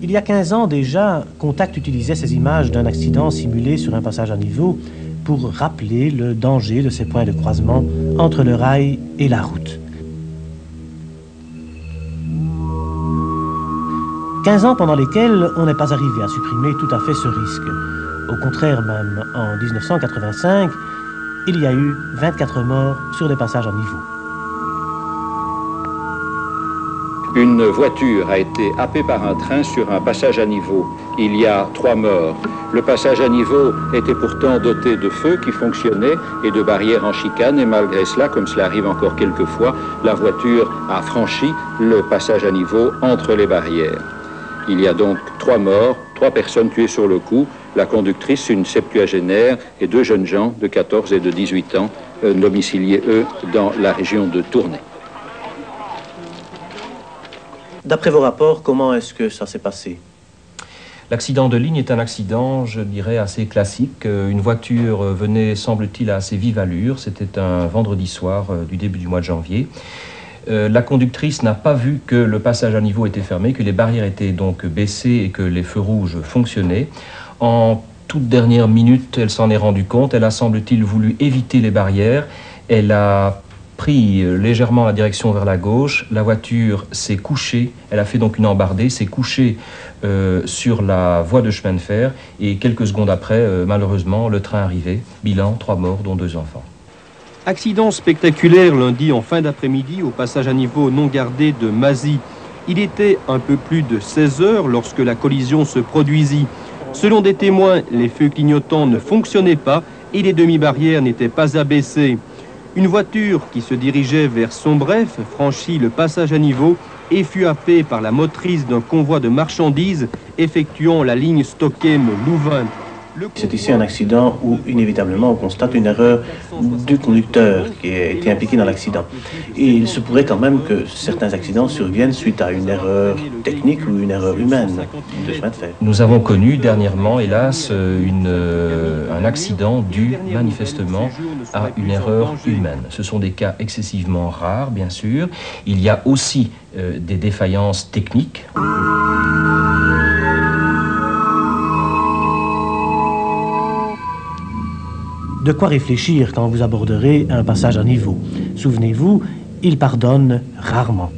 Il y a 15 ans déjà, Contact utilisait ces images d'un accident simulé sur un passage à niveau pour rappeler le danger de ces points de croisement entre le rail et la route. 15 ans pendant lesquels on n'est pas arrivé à supprimer tout à fait ce risque. Au contraire même, en 1985, il y a eu 24 morts sur des passages à niveau. Une voiture a été happée par un train sur un passage à niveau. Il y a 3 morts. Le passage à niveau était pourtant doté de feux qui fonctionnaient et de barrières en chicane. Et malgré cela, comme cela arrive encore quelquefois, la voiture a franchi le passage à niveau entre les barrières. Il y a donc 3 morts, 3 personnes tuées sur le coup. La conductrice, une septuagénaire, et 2 jeunes gens de 14 et de 18 ans, domiciliés, eux, dans la région de Tournai. D'après vos rapports, comment est-ce que ça s'est passé? L'accident de ligne est un accident, je dirais, assez classique. Une voiture venait, semble-t-il, à assez vive allure. C'était un vendredi soir du début du mois de janvier. La conductrice n'a pas vu que le passage à niveau était fermé, que les barrières étaient donc baissées et que les feux rouges fonctionnaient. En toute dernière minute, elle s'en est rendue compte. Elle a, semble-t-il, voulu éviter les barrières. Elle a pris légèrement la direction vers la gauche, la voiture s'est couchée, elle a fait donc une embardée, s'est couchée sur la voie de chemin de fer et quelques secondes après, malheureusement, le train arrivait, bilan, 3 morts dont 2 enfants. Accident spectaculaire lundi en fin d'après-midi au passage à niveau non gardé de Mazy. Il était un peu plus de 16 heures lorsque la collision se produisit. Selon des témoins, les feux clignotants ne fonctionnaient pas et les demi-barrières n'étaient pas abaissées. Une voiture qui se dirigeait vers Sombref franchit le passage à niveau et fut happée par la motrice d'un convoi de marchandises effectuant la ligne Stockholm-Louvain. C'est ici un accident où, inévitablement, on constate une erreur du conducteur qui a été impliqué dans l'accident. Et il se pourrait quand même que certains accidents surviennent suite à une erreur technique ou une erreur humaine de chemin de fer. Nous avons connu dernièrement, hélas, un accident dû manifestement à une erreur humaine. Ce sont des cas excessivement rares, bien sûr. Il y a aussi des défaillances techniques. De quoi réfléchir quand vous aborderez un passage à niveau. Souvenez-vous, il pardonne rarement.